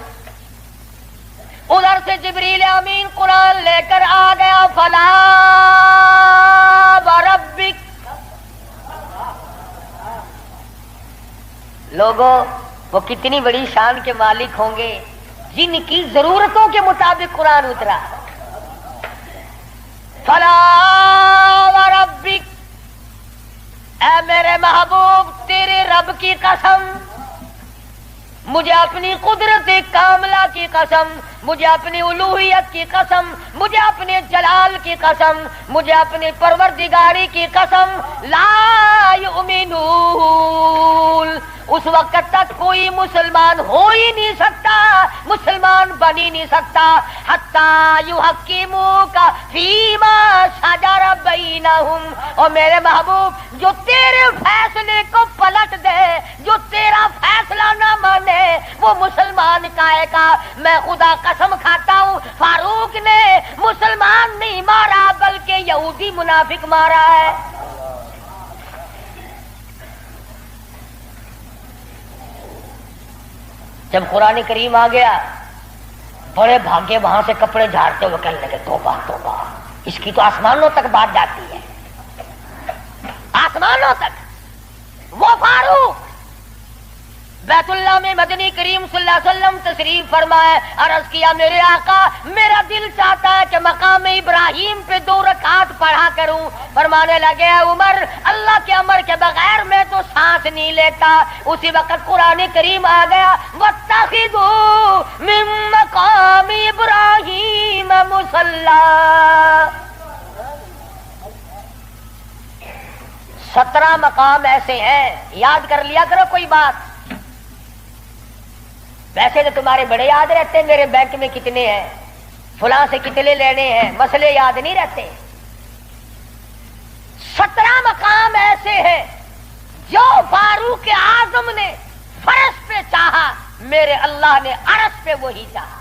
ادھر سے جبریل امین قرآن لے کر آ گیا. فلا وربک. لوگوں، وہ کتنی بڑی شان کے مالک ہوں گے جن کی ضرورتوں کے مطابق قرآن اترا. فلا وربک، اے میرے محبوب تیرے رب کی قسم، مجھے اپنی قدرت کاملہ کی قسم، مجھے اپنی الوہیت کی قسم، مجھے اپنے جلال کی قسم، مجھے اپنی پروردگاری کی قسم، لا یؤمنون. اس وقت تک کوئی مسلمان ہو ہی نہیں سکتا، مسلمان بن ہی نہیں سکتا، حتی یحکموک فیما شجر بینہم. اور میرے محبوب جو تیرے فیصلے کو پلٹ دے، جو تیرا فیصلہ نہ مانے، وہ مسلمان کہے گا. میں خدا قسم کھاتا ہوں فاروق نے مسلمان نہیں مارا بلکہ یہودی منافق مارا ہے. جب قرآن کریم آ گیا، بڑے بھاگے وہاں سے کپڑے جھاڑتے ہوئے کہنے لگے توبہ توبہ، اس کی تو آسمانوں تک بات جاتی ہے، آسمانوں تک. وہ فاروق بیت اللہ میں مدنی کریم صلی اللہ علیہ وسلم تشریف فرمائے. عرض کیا میرے آقا، میرا دل چاہتا ہے کہ مقام ابراہیم پہ 2 رکعت پڑھا کروں. فرمانے لگے عمر، اللہ کے امر کے بغیر میں تو سانس نہیں لیتا. اسی وقت قرآن کریم آ گیا، واتخذوا من مقام ابراہیم مصلی. 17 مقام ایسے ہیں، یاد کر لیا کرو کوئی بات. ویسے تو تمہارے بڑے یاد رہتے ہیں میرے بینک میں کتنے ہیں، فلاں سے کتنے لینے ہیں، مسئلے یاد نہیں رہتے. 17 مقام ایسے ہیں جو فاروق اعظم نے فرش پہ چاہا، میرے اللہ نے عرش پہ وہی چاہا.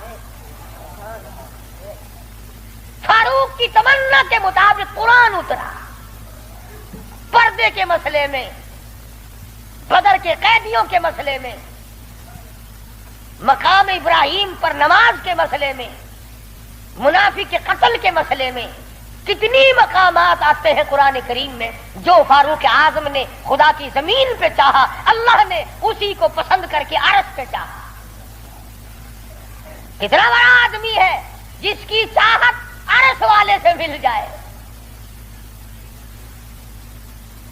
فاروق کی تمنا کے مطابق قرآن اترا. پردے کے مسئلے میں بدر کے قیدیوں کے مسئلے میں، مقام ابراہیم پر نماز کے مسئلے میں، منافق کے قتل کے مسئلے میں، کتنی مقامات آتے ہیں قرآن کریم میں جو فاروق اعظم نے خدا کی زمین پہ چاہا، اللہ نے اسی کو پسند کر کے عرش پہ چاہا۔ کتنا بڑا آدمی ہے جس کی چاہت عرش والے سے مل جائے،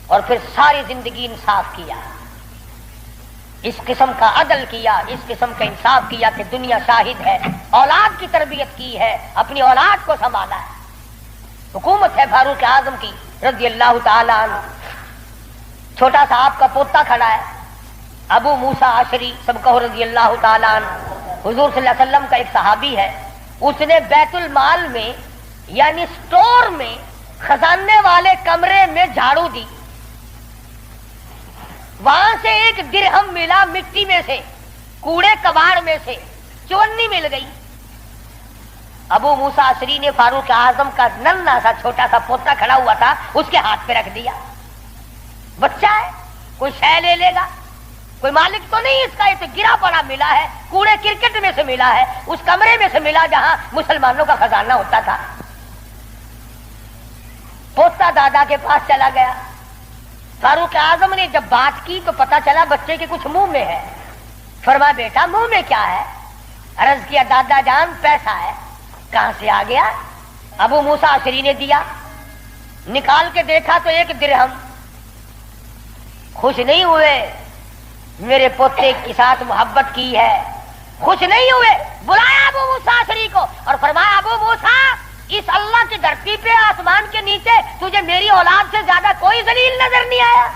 اور پھر ساری زندگی انصاف کیا، اس قسم کا عدل کیا، اس قسم کا انصاف کیا کہ دنیا شاہد ہے، اولاد کی تربیت کی ہے، اپنی اولاد کو سنبھالا ہے۔ حکومت ہے فاروق اعظم کی رضی اللہ تعالی عنہ۔ چھوٹا سا آپ کا پوتا کھڑا ہے ابو موسیٰ عشری سب کہو رضی اللہ تعالی عنہ، حضور صلی اللہ علیہ وسلم کا ایک صحابی ہے، اس نے بیت المال میں یعنی سٹور میں خزانے والے کمرے میں جھاڑو دی، وہاں سے ایک درہم ملا مٹی میں سے، کوڑے کباڑ میں سے چونی مل گئی۔ ابو موسیٰ عشری نے فاروق اعظم کا ننھا سا چھوٹا سا پوتا کھڑا ہوا تھا اس کے ہاتھ پہ رکھ دیا، بچہ ہے کوئی شے لے لے گا، کوئی مالک تو نہیں اس کا، یہ تو گرا پڑا ملا ہے، کوڑے کرکٹ میں سے ملا ہے، اس کمرے میں سے ملا جہاں مسلمانوں کا خزانہ ہوتا تھا۔ پوتا دادا کے پاس چلا گیا، فاروق اعظم نے جب بات کی تو پتا چلا بچے کے کچھ منہ میں ہے، فرمایا بیٹا منہ میں کیا ہے؟ عرض کیا دادا جان پیسہ ہے۔ کہاں سے آ گیا؟ ابو موسیٰ عشری نے دیا، نکال کے دیکھا تو ایک درہم۔ خوش نہیں ہوئے، میرے پوتے کے ساتھ محبت کی ہے، خوش نہیں ہوئے، بلایا ابو موسیٰ عشری کو اور فرمایا ابو موسیٰ اس اللہ کی دھرتی پہ آسمان کے نیچے تجھے میری اولاد سے زیادہ کوئی ذلیل نظر نہیں آیا؟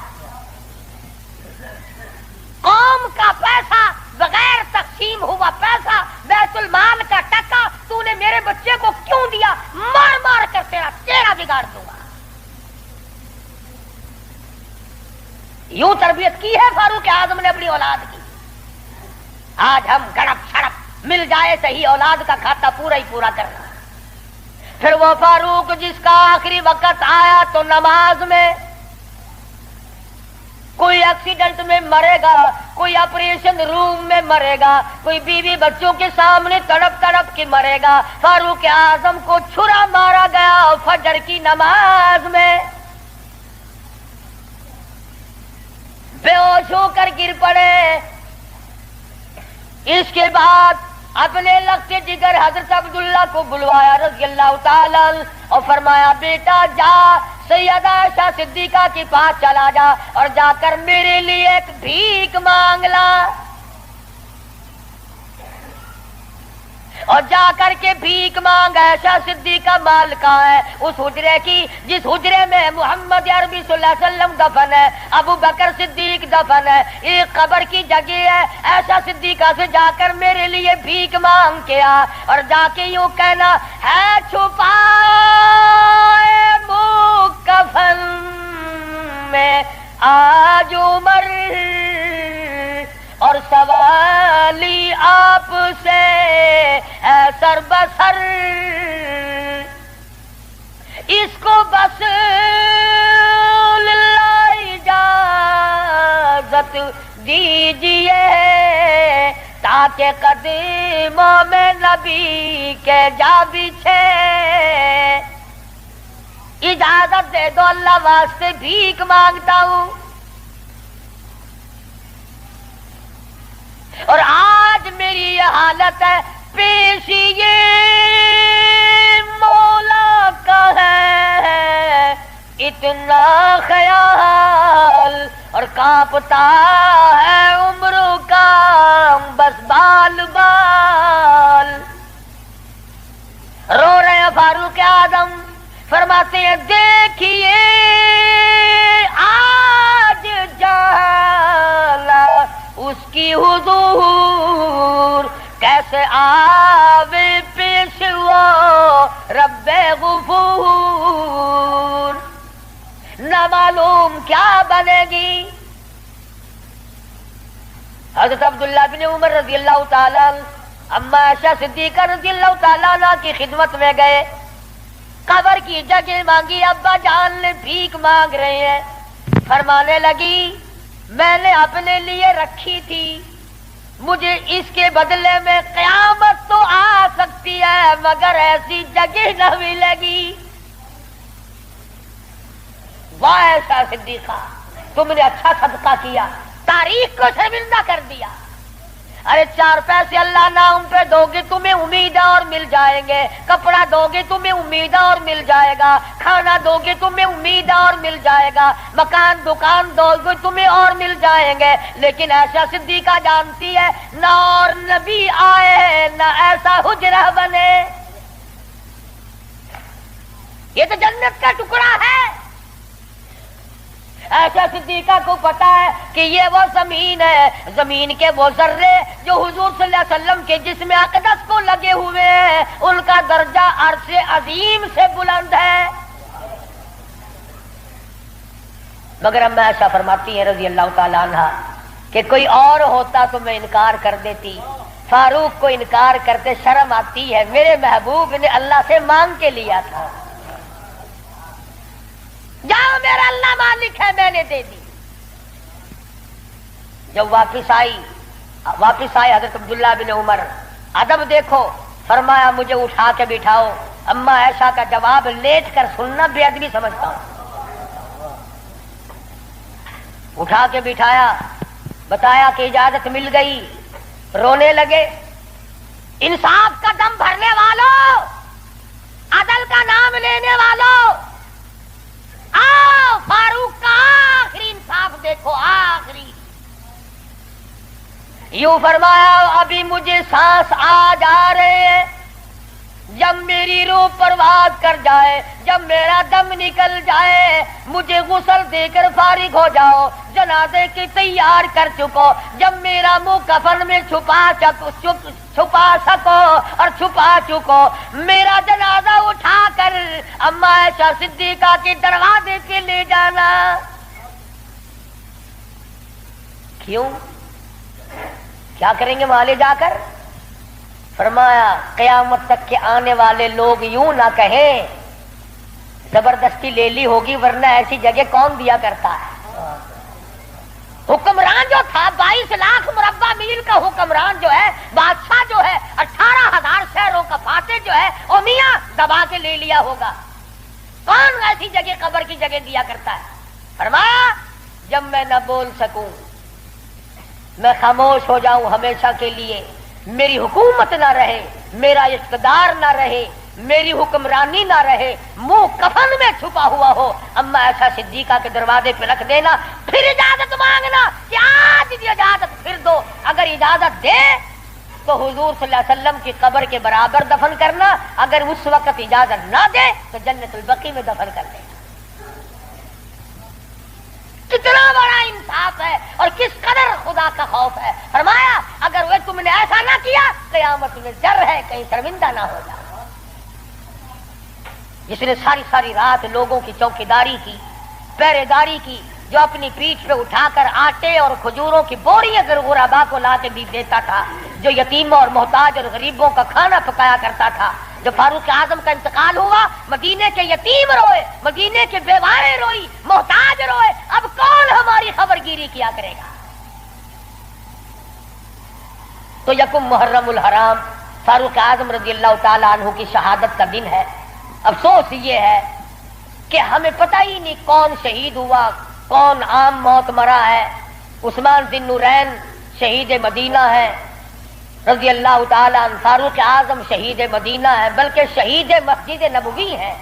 قوم کا پیسہ بغیر تقسیم ہوا پیسہ، بیت المال کا ٹکا تو نے میرے بچے کو کیوں دیا؟ مار مار کر تیرا چہرہ بگاڑ دوں گا۔ یوں تربیت کی ہے فاروق اعظم نے اپنی اولاد کی۔ آج ہم گڑپ چھڑپ مل جائے صحیح اولاد کا کھاتا پورا ہی پورا کرنا۔ پھر وہ فاروق جس کا آخری وقت آیا تو نماز میں، کوئی ایکسیڈنٹ میں مرے گا، کوئی آپریشن روم میں مرے گا، کوئی بیوی بچوں کے سامنے تڑپ تڑپ کے مرے گا۔ فاروق اعظم کو چھرا مارا گیا فجر کی نماز میں، بے ہوش ہو کر گر پڑے۔ اس کے بعد اپنے لخت جگر حضرت عبداللہ کو بلوایا رضی اللہ تعالیٰ اور فرمایا بیٹا جا سیدہ عائشہ صدیقہ کے پاس چلا جا اور جا کر میرے لیے ایک بھیک مانگ لا، اور جا کر کے بھیک مانگ۔ عائشہ صدیقہ مالکہ ہے اس حجرے کی جس حجرے میں محمد عربی صلی اللہ علیہ وسلم دفن ہے، ابو بکر صدیق دفن ہے، ایک قبر کی جگہ ہے۔ عائشہ صدیقہ سے جا کر میرے لیے بھیک مانگ کے آ، اور جا کے یوں کہنا ہے چھپائے کفن میں آج عمر، اور سوالی آپ سے ہے سر بسر، اس کو بس للہ اجازت دیجیے تاکہ قدموں میں نبی کے جا بچھے۔ اجازت دے دو اللہ واسطے بھیک مانگتا ہوں۔ اور آج میری یہ حالت ہے، پیش یہ مولا کا ہے اتنا خیال، اور کانپتا ہے عمر کا بس بال بال۔ رو رہے ہیں فاروق اعظم، فرماتے ہیں دیکھیے آج جالا اس کی حضور، کیسے آوے پیش وہ رب غفور، نہ معلوم کیا بنے گی۔ حضرت عبداللہ بن عمر رضی اللہ تعالیٰ اما عائشہ صدیقہ رضی اللہ تعالیٰ عنہ کی خدمت میں گئے، قبر کی جگہ مانگی، ابا جان نے بھیک مانگ رہے ہیں، فرمانے لگی میں نے اپنے لیے رکھی تھی، مجھے اس کے بدلے میں قیامت تو آ سکتی ہے مگر ایسی جگہ نہ ملے گی۔ واہ ایسا صدیقہ، تم نے اچھا صدقہ کیا، تاریخ کو شرمندہ کر دیا۔ ارے 4 پیسے اللہ نام پہ دو گے تمہیں امید اور مل جائیں گے، کپڑا دو گے تمہیں امید اور مل جائے گا، کھانا دو گے تمہیں امید اور مل جائے گا، مکان دکان دو گے تمہیں اور مل جائیں گے، لیکن ایسا صدیقہ جانتی ہے نہ اور نبی آئے نہ ایسا حجرہ بنے۔ یہ تو جنت کا ٹکڑا ہے۔ ایسا صدیقہ کو پتا ہے کہ یہ وہ زمین ہے، زمین کے وہ ذرے جو حضور صلی اللہ علیہ وسلم کے جسم اقدس کو لگے ہوئے ہیں، ان کا درجہ عرش عظیم سے بلند ہے۔ مگر اما عائشہ فرماتی ہیں رضی اللہ تعالی عنہا کہ کوئی اور ہوتا تو میں انکار کر دیتی، فاروق کو انکار کرتے شرم آتی ہے، میرے محبوب نے اللہ سے مانگ کے لیا تھا، جاؤ میرا اللہ مالک ہے میں نے دے دی۔ جب واپس آئے حضرت عبداللہ بن عمر، ادب دیکھو، فرمایا مجھے اٹھا کے بٹھاؤ۔ اما عائشہ کا جواب لیٹ کر سننا بے ادبی سمجھتا ہوں۔ اٹھا کے بٹھایا، بتایا کہ اجازت مل گئی، رونے لگے۔ انصاف کا دم بھرنے والوں، عدل کا نام لینے والوں، آؤ فاروق کا آخری انصاف دیکھو، آخری۔ یوں فرمایا ابھی مجھے سانس آ جا رہے ہیں، جب میری روح پرواز کر جائے، جب میرا دم نکل جائے، مجھے غسل دے کر فارغ ہو جاؤ، جنازے کی تیار کر چکو، جب میرا منہ کفن میں چھپا سکو اور چھپا چکو، میرا جنازہ اٹھا کر اما عائشہ صدیقہ کے دروازے پہ لے جانا۔ کیوں؟ کیا کریں گے وہاں لے جا کر؟ فرمایا قیامت تک کے آنے والے لوگ یوں نہ کہیں زبردستی لے لی ہوگی، ورنہ ایسی جگہ کون دیا کرتا ہے۔ حکمران جو تھا 22 لاکھ مربع میل کا حکمران جو ہے، بادشاہ جو ہے 18,000 شہروں کا فاتح جو ہے، او میاں دبا کے لے لیا ہوگا، کون ایسی جگہ قبر کی جگہ دیا کرتا ہے؟ فرمایا جب میں نہ بول سکوں، میں خاموش ہو جاؤں ہمیشہ کے لیے، میری حکومت نہ رہے، میرا اقتدار نہ رہے، میری حکمرانی نہ رہے، منہ کفن میں چھپا ہوا ہو، اما عائشہ صدیقہ کے دروازے پہ رکھ دینا، پھر اجازت مانگنا کہ آج بھی اجازت پھر دو، اگر اجازت دے تو حضور صلی اللہ علیہ وسلم کی قبر کے برابر دفن کرنا، اگر اس وقت اجازت نہ دے تو جنت البقیع میں دفن کر دینا۔ کتنا بڑا انصاف ہے اور کس قدر خدا کا خوف ہے۔ فرمایا اگر وہ تم نے ایسا نہ کیا قیامت میں ڈر ہے کہیں شرمندہ نہ ہو جائے۔ جس نے ساری رات لوگوں کی چوکیداری کی، پہرے داری کی، جو اپنی پیٹھ پہ اٹھا کر آٹے اور کھجوروں کی بوریاں غربا کو لا کے بھی دیتا تھا، جو یتیموں اور محتاج اور غریبوں کا کھانا پکایا کرتا تھا۔ جب فاروق اعظم کا انتقال ہوا، مدینے کے یتیم روئے، مدینے کے بیوائیں روئی، محتاج روئے، اب کون ہماری خبر گیری کیا کرے گا؟ تو یکم محرم الحرام فاروق اعظم رضی اللہ تعالی عنہ کی شہادت کا دن ہے۔ افسوس یہ ہے کہ ہمیں پتہ ہی نہیں کون شہید ہوا، کون عام موت مرا ہے۔ عثمان ذی النورین شہید مدینہ ہے رضی اللہ تعالی عنہ، فاروق اعظم شہید مدینہ ہے، بلکہ شہید مسجد نبوی ہے۔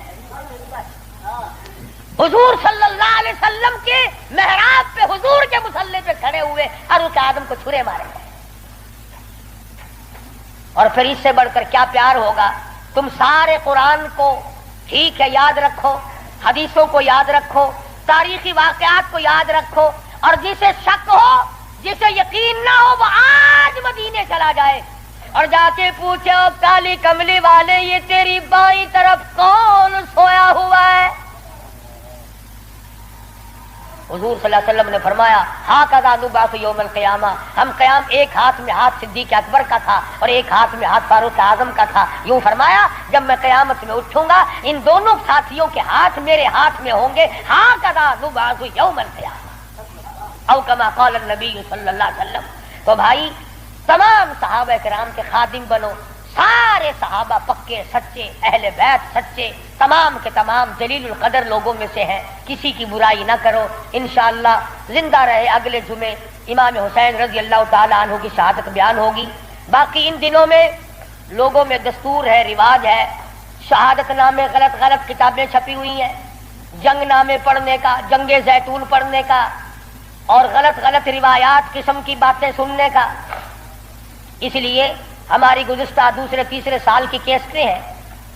حضور صلی اللہ علیہ وسلم کے محراب پہ، حضور کے مصلی پہ کھڑے ہوئے فاروق اعظم کو چھرے مارے گئے۔ اور پھر اس سے بڑھ کر کیا پیار ہوگا؟ تم سارے قرآن کو ٹھیک ہے یاد رکھو، حدیثوں کو یاد رکھو، تاریخی واقعات کو یاد رکھو، اور جسے شک ہو، جسے یقین نہ ہو، وہ آج مدینے چلا جائے اور جا کے پوچھو کالی کملی والے یہ تیری بائیں طرف کون سویا ہوا ہے؟ حضور صلی اللہ علیہ وسلم نے فرمایا ہاکذا نبعث یوم القیامہ، ہم قیام ایک ہاتھ میں ہاتھ صدیق اکبر کا تھا اور ایک ہاتھ میں ہاتھ فاروق اعظم کا تھا۔ یوں فرمایا جب میں قیامت میں اٹھوں گا ان دونوں ساتھیوں کے ہاتھ میرے ہاتھ میں ہوں گے، ہاکذا نبعث یوم القیامہ۔ او کما قال النبی صلی اللہ علیہ وسلم. تو بھائی تمام صحابہ کرام کے خادم بنو. سارے صحابہ پکے سچے، اہل بیت سچے، تمام کے تمام جلیل القدر لوگوں میں سے ہیں. کسی کی برائی نہ کرو. انشاءاللہ زندہ رہے اگلے جمعے امام حسین رضی اللہ تعالی عنہ کی شہادت بیان ہوگی. باقی ان دنوں میں لوگوں میں دستور ہے، رواج ہے، شہادت نامے غلط غلط کتابیں چھپی ہوئی ہیں، جنگ نامے پڑھنے کا، جنگ زیتون پڑھنے کا، اور غلط غلط روایات قسم کی باتیں سننے کا. اس لیے ہماری گزشتہ دوسرے تیسرے سال کی کیسٹیں ہیں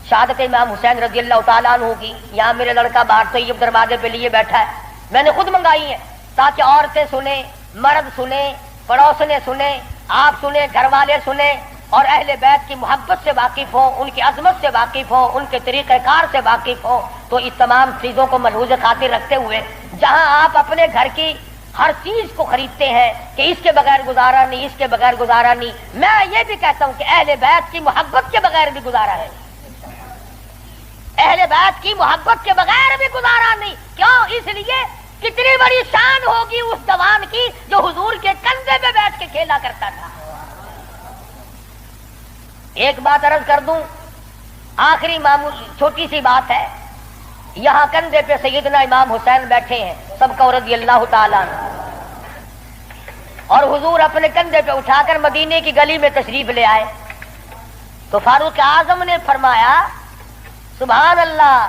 شہادت امام حسین رضی اللہ تعالیٰ عنہ کی. یہاں میرے لڑکا باہر طیب دروازے پہ لیے بیٹھا ہے، میں نے خود منگائی ہیں تاکہ عورتیں سنیں، مرد سنیں، پڑوسنے سنیں، آپ سنیں، گھر والے سنیں، اور اہل بیت کی محبت سے واقف ہوں، ان کی عظمت سے واقف ہوں، ان کے طریقہ کار سے واقف ہوں. تو اس تمام چیزوں کو ملحوظ خاطر رکھتے ہوئے جہاں آپ اپنے گھر کی ہر چیز کو خریدتے ہیں کہ اس کے بغیر گزارا نہیں، اس کے بغیر گزارا نہیں، میں یہ بھی کہتا ہوں کہ اہل بیت کی محبت کے بغیر بھی گزارا ہے. اہل بیت کی محبت کے بغیر بھی گزارا نہیں. کیوں؟ اس لیے کتنی بڑی شان ہوگی اس جوان کی جو حضور کے کندھے پہ بیٹھ کے کھیلا کرتا تھا. ایک بات عرض کر دوں، آخری معمول چھوٹی سی بات ہے. یہاں کندھے پہ سیدنا امام حسین بیٹھے ہیں سب کو رضی اللہ تعالیٰ عنہ، اور حضور اپنے کندھے پہ اٹھا کر مدینے کی گلی میں تشریف لے آئے. تو فاروق اعظم نے فرمایا سبحان اللہ،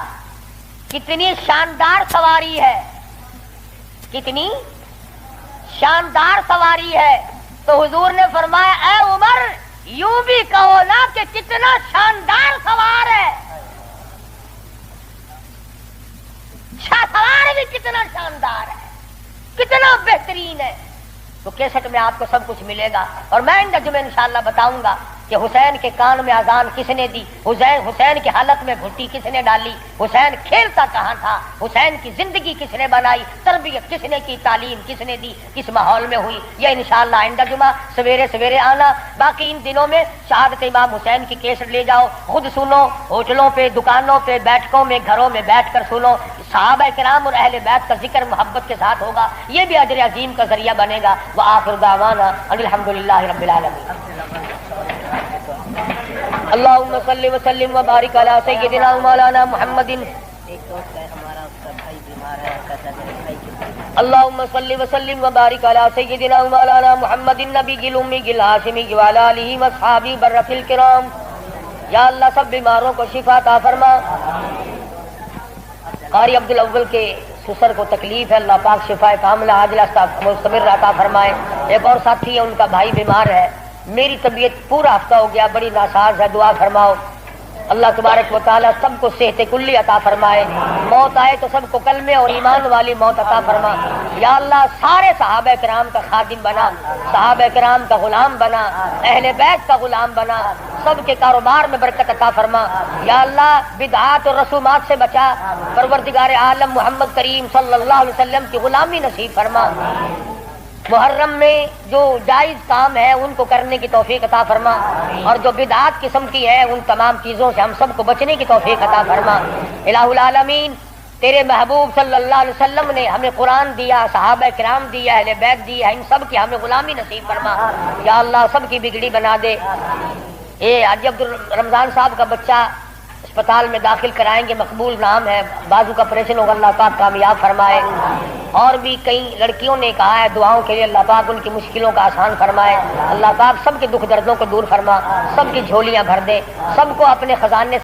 کتنی شاندار سواری ہے، کتنی شاندار سواری ہے. تو حضور نے فرمایا اے عمر، یوں بھی کہو نا کہ کتنا شاندار سوار ہے. سوار بھی کتنا شاندار ہے، کتنا بہترین ہے. تو کیسٹ میں آپ کو سب کچھ ملے گا، اور میں میں انشاءاللہ بتاؤں گا کہ حسین کے کان میں اذان کس نے دی، حسین کی حالت میں گھٹی کس نے ڈالی، حسین کھیلتا کہاں تھا، حسین کی زندگی کس نے بنائی، تربیت کس نے کی، تعلیم کس نے دی، کس ماحول میں ہوئی. یہ انشاءاللہ آئندہ جمعہ سویرے سویرے آنا. باقی ان دنوں میں شہادت امام حسین کی کیسٹ لے جاؤ، خود سنو، ہوٹلوں پہ، دکانوں پہ، بیٹھکوں میں، گھروں میں بیٹھ کر سنو. صحابہ کرام اور اہل بیت کا ذکر محبت کے ساتھ ہوگا، یہ بھی اجر عظیم کا ذریعہ بنے گا. وآخر دعوانا ان الحمدللہ رب العالمین. اللہم صلی وسلم وبارک علی سیدنا مولانا محمد. اللہم صلی وسلم وبارک علی سیدنا مولانا محمد النبی الامی الہاشمی وعلی آلہ واصحابہ برۃ الکرام. یا اللہ سب بیماروں کو شفا عطا فرما. قاری عبدالاول کے سسر کو تکلیف ہے، اللہ پاک شفا کاملہ عاجلہ مستمر عطا فرمائے. ایک اور ساتھی ہے، ان کا بھائی بیمار ہے. میری طبیعت پورا ہفتہ ہو گیا بڑی ناساز ہے، دعا فرماؤ. اللہ تبارک و تعالی سب کو صحت کلی عطا فرمائے. موت آئے تو سب کو کلمے اور ایمان والی موت عطا فرما. یا اللہ سارے صحابہ کرام کا خادم بنا، صحابہ کرام کا غلام بنا، اہل بیت کا غلام بنا. سب کے کاروبار میں برکت عطا فرما. یا اللہ بدعات اور رسومات سے بچا. پروردگار عالم محمد کریم صلی اللہ علیہ وسلم کی غلامی نصیب فرما. محرم میں جو جائز کام ہے ان کو کرنے کی توفیق عطا فرما، اور جو بدعات قسم کی ہے ان تمام چیزوں سے ہم سب کو بچنے کی توفیق عطا فرما. الہ العالمین، تیرے محبوب صلی اللہ علیہ وسلم نے ہمیں قرآن دیا، صحابہ کرام دیا، اہل بیت دیا، ان سب کی ہمیں غلامی نصیب فرما. یا اللہ سب کی بگڑی بنا دے. یہ حاجی عبد الرمضان صاحب کا بچہ اسپتال میں داخل کرائیں گے، مقبول نام ہے، بازو کا آپریشن ہوگا، اللہ پاک کامیاب فرمائے. اور بھی کئی لڑکیوں نے کہا ہے دعاؤں کے لیے، اللہ پاک ان کی مشکلوں کا آسان فرمائے. اللہ پاک سب کے دکھ دردوں کو دور فرما، سب کی جھولیاں بھر دے، سب کو اپنے خزانے